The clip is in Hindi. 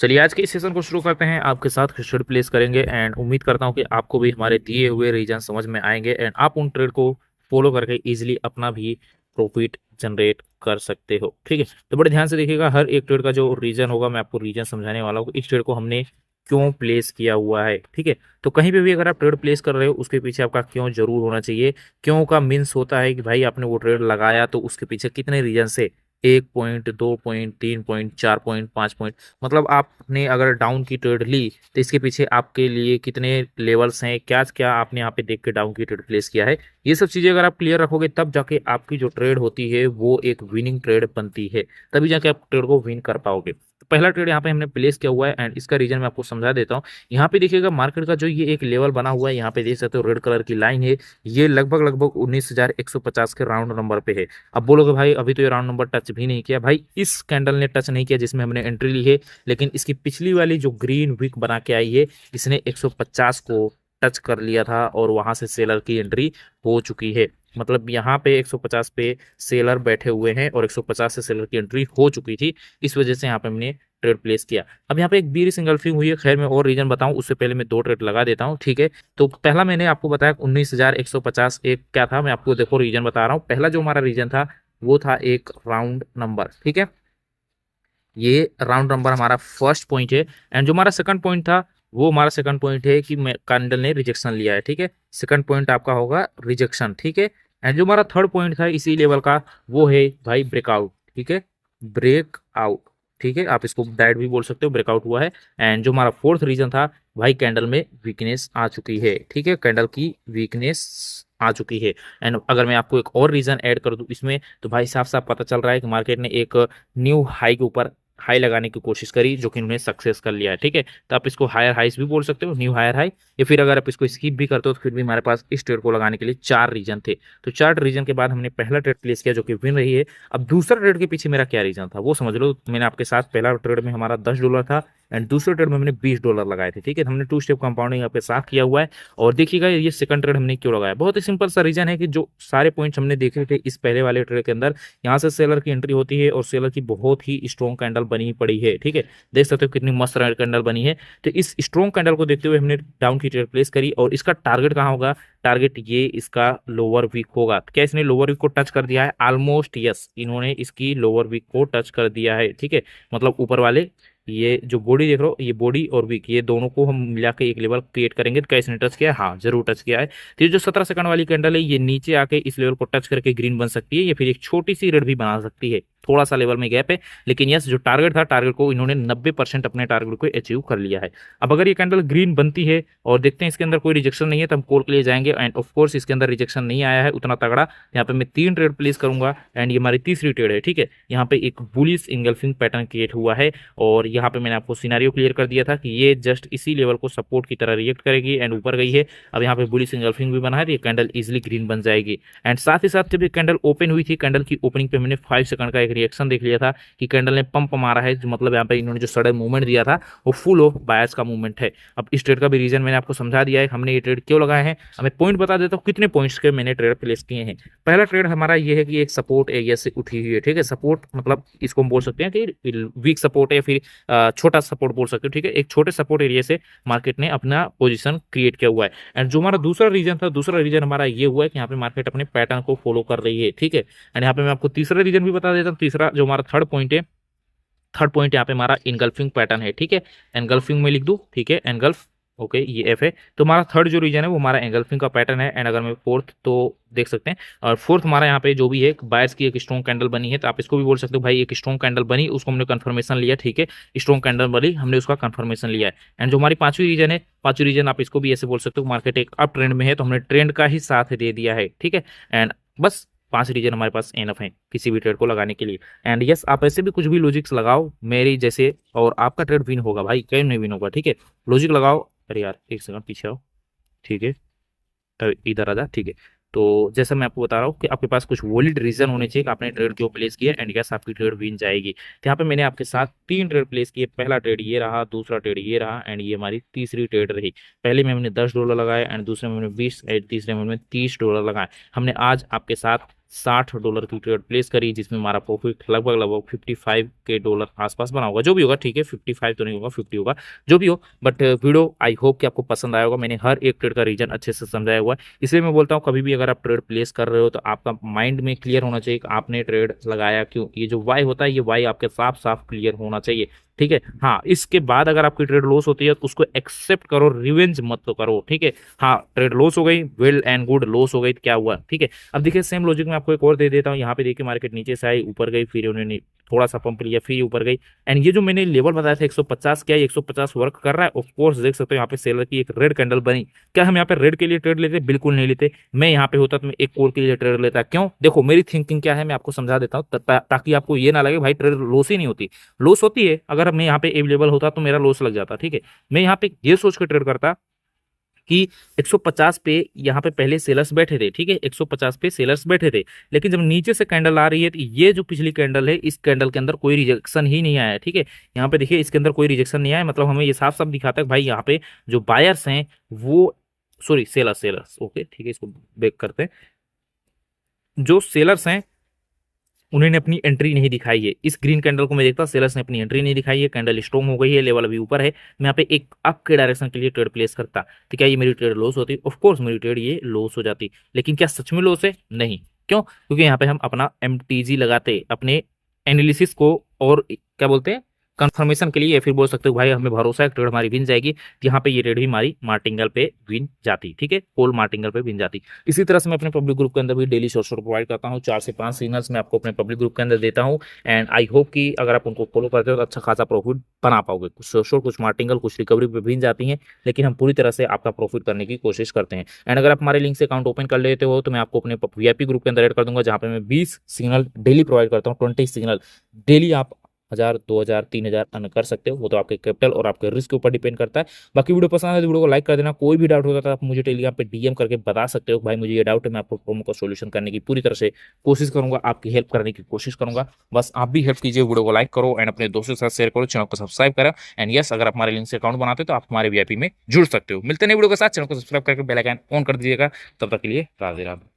चलिए आज के इस सेशन को शुरू करते हैं। आपके साथ ट्रेड प्लेस करेंगे एंड उम्मीद करता हूं कि आपको भी हमारे दिए हुए रीजन समझ में आएंगे एंड आप उन ट्रेड को फॉलो करके इजीली अपना भी प्रॉफिट जनरेट कर सकते हो। ठीक है, तो बड़े ध्यान से देखिएगा। हर एक ट्रेड का जो रीजन होगा मैं आपको रीजन समझाने वाला हूँ। इस ट्रेड को हमने क्यों प्लेस किया हुआ है। ठीक है, तो कहीं पे भी अगर आप ट्रेड प्लेस कर रहे हो उसके पीछे आपका क्यों जरूर होना चाहिए। क्यों का मीन्स होता है कि भाई आपने वो ट्रेड लगाया तो उसके पीछे कितने रीजन से, 1 point, 2 point, 3 point, 4 point, 5 point, मतलब आपने अगर डाउन की ट्रेड ली तो इसके पीछे आपके लिए कितने लेवल्स हैं, क्या क्या आपने यहाँ पे देख के डाउन की ट्रेड प्लेस किया है। ये सब चीजें अगर आप क्लियर रखोगे तब जाके आपकी जो ट्रेड होती है वो एक विनिंग ट्रेड बनती है, तभी जाके आप ट्रेड को विन कर पाओगे। तो पहला ट्रेड यहाँ पे हमने प्लेस किया हुआ है एंड इसका रीजन मैं आपको समझा देता हूँ। यहाँ पे देखिएगा मार्केट का जो ये एक लेवल बना हुआ है, यहाँ पे देख सकते हो रेड कलर की लाइन है। ये लगभग लगभग 19,150 के राउंड नंबर पे है। अब बोलोगे भाई अभी तो ये राउंड नंबर टच भी नहीं किया। भाई इस कैंडल ने टच नहीं किया जिसमें हमने एंट्री ली है, लेकिन इसकी पिछली वाली जो ग्रीन विक बना के आई है इसने 150 को टच कर लिया था और वहां से सेलर की एंट्री हो चुकी है। मतलब यहाँ पे 150 पे सेलर बैठे हुए हैं और 150 से सेलर की एंट्री हो चुकी थी। इस वजह से यहाँ पे हमने ट्रेड प्लेस किया। अब यहाँ पे एक बीरिश इंगल्फिंग हुई है। खैर मैं और रीजन बताऊं उससे पहले मैं दो ट्रेड लगा देता हूँ। ठीक है, तो पहला मैंने आपको बताया 19,150 एक क्या था, मैं आपको देखो रीजन बता रहा हूँ। पहला जो हमारा रीजन था वो था एक राउंड नंबर। ठीक है, ये राउंड नंबर हमारा फर्स्ट पॉइंट है एंड जो हमारा सेकंड पॉइंट था वो हमारा सेकंड पॉइंट है कि कैंडल ने रिजेक्शन लिया है। ठीक है, सेकंड पॉइंट आपका होगा रिजेक्शन। ठीक है, एंड जो हमारा थर्ड पॉइंट था इसी लेवल का वो है भाई ब्रेकआउट। ठीक है, ब्रेकआउट। ठीक है, आप इसको डायरेक्ट भी बोल सकते हो, ब्रेकआउट हुआ है। एंड जो हमारा फोर्थ रीजन था भाई कैंडल में वीकनेस आ चुकी है। ठीक है, कैंडल की वीकनेस आ चुकी है। एंड अगर मैं आपको एक और रीजन ऐड कर दूं इसमें तो भाई साफ साफ पता चल रहा है कि मार्केट ने एक न्यू हाई के ऊपर हाई लगाने की कोशिश करी जो कि उन्होंने सक्सेस कर लिया है। ठीक है, तो आप इसको हायर हाइस भी बोल सकते हो, न्यू हायर हाई, या फिर अगर आप इसको स्किप भी करते हो तो फिर भी हमारे पास इस ट्रेड को लगाने के लिए चार रीजन थे। तो चार रीजन के बाद हमने पहला ट्रेड प्लेस किया जो कि विन रही है। अब दूसरा ट्रेड के पीछे मेरा क्या रीजन था वो समझ लो। मैंने आपके साथ पहला ट्रेड में हमारा $10 था एंड दूसरे ट्रेड में हमने $20 लगाए थे। ठीक है, तो हमने टू स्टेप कंपाउंडिंग आपके साथ किया हुआ है। और देखिएगा ये सेकंड ट्रेड हमने क्यों लगाया, बहुत ही सिंपल सा रीजन है कि जो सारे पॉइंट्स हमने देखे थे इस पहले वाले ट्रेड के अंदर, यहाँ से सेलर की एंट्री होती है और सेलर की बहुत ही स्ट्रॉन्ग कैंडल बनी पड़ी है। ठीक है, देख सकते हो कितनी मस्त कैंडल बनी है। तो इस स्ट्रॉन्ग कैंडल को देखते हुए हमने डाउन की ट्रेड प्लेस करी और इसका टारगेट कहाँ होगा, टारगेट ये इसका लोअर वीक होगा। तो क्या इसने लोअर वीक को टच कर दिया है? ऑलमोस्ट यस, इन्होंने इसकी लोअर वीक को टच कर दिया है। ठीक है, मतलब ऊपर वाले ये जो बॉडी देख रहे हो, ये बॉडी और वीक ये दोनों को हम मिला के एक लेवल क्रिएट करेंगे। तो क्या इसने टच किया है? हाँ जरूर टच किया है। तो ये जो 17 सेकंड वाली कैंडल है ये नीचे आके इस लेवल को टच करके ग्रीन बन सकती है या फिर एक छोटी सी रेड भी बना सकती है। थोड़ा सा लेवल में गैप है, लेकिन यस जो टारगेट था टारगेट को इन्होंने 90% अपने टारगेट को अचीव कर लिया है। अब अगर ये कैंडल ग्रीन बनती है और देखते हैं इसके अंदर कोई रिजेक्शन नहीं है तो हम कॉल के लिए जाएंगे। एंड ऑफ कोर्स इसके अंदर रिजेक्शन नहीं आया है उतना तगड़ा। यहाँ पे मैं 3 ट्रेड प्लेस करूंगा एंड ये हमारी तीसरी ट्रेड है। ठीक है, यहाँ पे एक बुलिश इंगल्फिंग पैटर्न क्रिएट हुआ है और यहाँ पे मैंने आपको सिनारियो क्लियर कर दिया था कि ये जस्ट इसी लेवल को सपोर्ट की तरह रिएक्ट करेगी एंड ऊपर गई है। अब यहाँ पे बुलिश इंगल्फिंग भी बना है तो ये कैंडल इजिली ग्रीन बन जाएगी। एंड साथ ही साथ जब ये कैंडल ओपन हुई थी, कैंडल की ओपनिंग पे मैंने 5 सेकंड का एक रिएक्शन देख लिया था कि कैंडल ने पंप मारा है, जो मतलब यहाँ पे इन्होंने जो सडन मूवमेंट दिया था वो फुल ऑफ बायर्स का मूवमेंट है। अब इस ट्रेड का भी रीजन मैंने आपको समझा दिया है, हमने ये ट्रेड क्यों लगाए हैं। हमें पॉइंट बता देता हूँ कितने पॉइंट्स के मैंने ट्रेड प्लेस किए हैं। पहला ट्रेड हमारा ये है कि एक सपोर्ट एरिया से उठी हुई है। ठीक है, सपोर्ट मतलब इसको हम बोल सकते हैं कि वीक सपोर्ट है या फिर छोटा सपोर्ट बोल सकते हो। ठीक है, एक छोटे सपोर्ट एरिया से मार्केट ने अपना पोजीशन क्रिएट किया हुआ है। एंड जो हमारा दूसरा रीजन था, दूसरा रीजन हमारा ये हुआ है कि यहाँ पे मार्केट अपने पैटर्न को फॉलो कर रही है। ठीक है, एंड यहाँ पे मैं आपको तीसरा रीजन भी बता देता हूँ। तीसरा जो हमारा थर्ड पॉइंट है, थर्ड पॉइंट यहाँ पे हमारा इनगल्फिंग पैटर्न है। ठीक है, एनगल्फिंग में लिख दूं। ठीक है, एनगल्फ, ओके ये एफ है। तो हमारा थर्ड जो रीजन है वो हमारा एंगल्फिंग का पैटर्न है। एंड अगर मैं फोर्थ तो देख सकते हैं, और फोर्थ हमारा यहाँ पे जो भी है बायर्स की एक स्ट्रॉन्ग कैंडल बनी है, तो आप इसको भी बोल सकते हो भाई एक स्ट्रॉन्ग कैंडल बनी उसको हमने कंफर्मेशन लिया। ठीक है, स्ट्रॉन्ग कैंडल बनी हमने उसका कंफर्मेशन लिया है। एंड जो हमारी पांचवी रीजन है, पांचवी रीजन आप इसको भी ऐसे बोल सकते हो, मार्केट एक अप ट्रेंड में है तो हमने ट्रेंड का ही साथ दे दिया है। ठीक है, एंड बस 5 रीजन हमारे पास एनफ है किसी भी ट्रेड को लगाने के लिए। एंड यस आप ऐसे भी कुछ भी लॉजिक्स लगाओ मेरी जैसे और आपका ट्रेड विन होगा भाई, कहीं नहीं विन होगा। ठीक है, लॉजिक लगाओ। अरे यार एक सेकंड पीछे आओ। ठीक है, इधर आ जा। ठीक है, तो जैसा मैं आपको बता रहा हूँ कि आपके पास कुछ वॉलिड रीजन होने चाहिए कि आपने ट्रेड क्यों प्लेस किया एंड यस आपकी ट्रेड विन जाएगी। तो यहाँ पे मैंने आपके साथ 3 ट्रेड प्लेस किए। पहला ट्रेड ये रहा, दूसरा ट्रेड ये रहा एंड ये हमारी तीसरी ट्रेड रही। पहले में हमने $10 लगाए एंड दूसरे में हमने 20 एंड तीसरे में हमने $30 लगाए। हमने आज आपके साथ $60 की ट्रेड प्लेस करी, जिसमें हमारा प्रॉफिट लगभग लगभग $55 आसपास बना होगा, जो भी होगा, ठीक है, 55 तो नहीं होगा, 50 होगा, जो भी हो। बट वीडियो आई होप कि आपको पसंद आया होगा। मैंने हर एक ट्रेड का रीजन अच्छे से समझाया हुआ है, इसलिए मैं बोलता हूँ कभी भी अगर आप ट्रेड प्लेस कर रहे हो तो आपका माइंड में क्लियर होना चाहिए कि आपने ट्रेड लगाया क्यों। ये जो वाई होता है, ये वाई आपके साफ साफ क्लियर होना चाहिए, ठीक है। हाँ, इसके बाद अगर आपकी ट्रेड लॉस होती है तो उसको एक्सेप्ट करो, रिवेंज मत तो करो, ठीक है। हाँ, ट्रेड लॉस हो गई, वेल एंड गुड, लॉस हो गई तो क्या हुआ, ठीक है। अब देखिए सेम लॉजिक में आपको एक और दे देता हूँ। यहाँ पे देखिए मार्केट नीचे से आई, ऊपर गई, फिर उन्होंने थोड़ा सा पंप लिया, फिर ऊपर गई, एंड ये जो मैंने लेवल बताया था 150, क्या 150 वर्क कर रहा है? ऑफ कोर्स देख सकते हो यहाँ पे सेलर की एक रेड कैंडल बनी। क्या हम यहाँ पे रेड के लिए ट्रेड लेते? बिल्कुल नहीं लेते। मैं यहाँ पे होता तो मैं एक कॉल के लिए ट्रेड लेता। क्यों? देखो मेरी थिंकिंग क्या है, मैं आपको समझा देता हूँ ताकि आपको ये ना लगे भाई ट्रेड लॉस ही नहीं होती। लॉस होती है, अगर मैं यहाँ पे अवेलेबल होता तो मेरा लॉस लग जाता, ठीक है। मैं यहाँ पे ये सोच के ट्रेड करता कि 150 पे यहाँ पे पहले सेलर्स बैठे थे, ठीक है, 150 पे सेलर्स बैठे थे, लेकिन जब नीचे से कैंडल आ रही है तो ये जो पिछली कैंडल है, इस कैंडल के अंदर कोई रिजेक्शन ही नहीं आया है, ठीक है। यहाँ पे देखिए इसके अंदर कोई रिजेक्शन नहीं आया, मतलब हमें ये साफ साफ दिखाता है कि भाई यहाँ पे जो बायर्स हैं वो, सॉरी सेलर्स, सेलर्स, ओके ठीक है, इसको बैक करते हैं। जो सेलर्स हैं उन्होंने अपनी एंट्री नहीं दिखाई है। इस ग्रीन कैंडल को मैं देखता, सेलर्स ने अपनी एंट्री नहीं दिखाई है, कैंडल स्ट्रॉन्ग हो गई है, लेवल अभी ऊपर है। मैं यहाँ पे एक अप के डायरेक्शन के लिए ट्रेड प्लेस करता, तो क्या ये मेरी ट्रेड लॉस होती? ऑफ कोर्स मेरी ट्रेड ये लॉस हो जाती, लेकिन क्या सच में लॉस है? नहीं। क्यों? क्योंकि यहाँ पे हम अपना MTG लगाते, अपने एनालिसिस को, और क्या बोलते हैं, कंफर्मेशन के लिए, या फिर बोल सकते हो भाई हमें भरोसा है ट्रेड हमारी विन जाएगी, तो यहाँ पे ये ट्रेड भी हमारी मार्टिंगल पे विन जाती, ठीक है, कॉल मार्टिंगल पे विन जाती। इसी तरह से मैं अपने पब्लिक ग्रुप के अंदर भी डेली शॉर्ट प्रोवाइड करता हूँ, 4 से 5 सिग्नल्स मैं आपको अपने पब्लिक ग्रुप के अंदर देता हूँ, एंड आई होप कि अगर आप उनको फॉलो करते हो तो अच्छा खासा प्रॉफिट बना पाओगे। कुछ शॉर्ट, कुछ मार्टिंगल, कुछ रिकवरी पे विन जाती हैं, लेकिन हम पूरी तरह से आपका प्रॉफिट करने की कोशिश करते हैं। एंड अगर आप हमारे लिंक से अकाउंट ओपन कर लेते हो तो मैं आपको अपने VIP ग्रुप के अंदर ऐड कर दूंगा, जहाँ पे मैं 20 सिग्नल डेली प्रोवाइड करता हूँ, 20 सिग्नल डेली आप 1000, 2000, 3000 अर्न कर सकते हो। वो तो आपके कैपिटल और आपके रिस्क के ऊपर डिपेंड करता है। बाकी वीडियो पसंद है तो वीडियो को लाइक कर देना। कोई भी डाउट होता है तो आप मुझे टेलीग्राम पे DM करके बता सकते हो, भाई मुझे ये डाउट है, मैं आपको प्रोमो का सोल्यूशन करने की पूरी तरह से कोशिश करूंगा, आपकी हेल्प करने की कोशिश करूंगा। बस आप भी हेल्प कीजिए, वीडियो को लाइक करो एंड अपने दोस्तों के साथ शेयर करो, चैनल को सब्सक्राइब करो। एंड यस, अगर आप हमारे लिंक से अकाउंट बनाते हो तो आप हमारे VIP में जुड़ सकते हो। मिलते हैं वीडियो के साथ, चैनल को सब्सक्राइब करके बेल आइकन ऑन कर दीजिएगा। तब तक के लिए राधे राधे।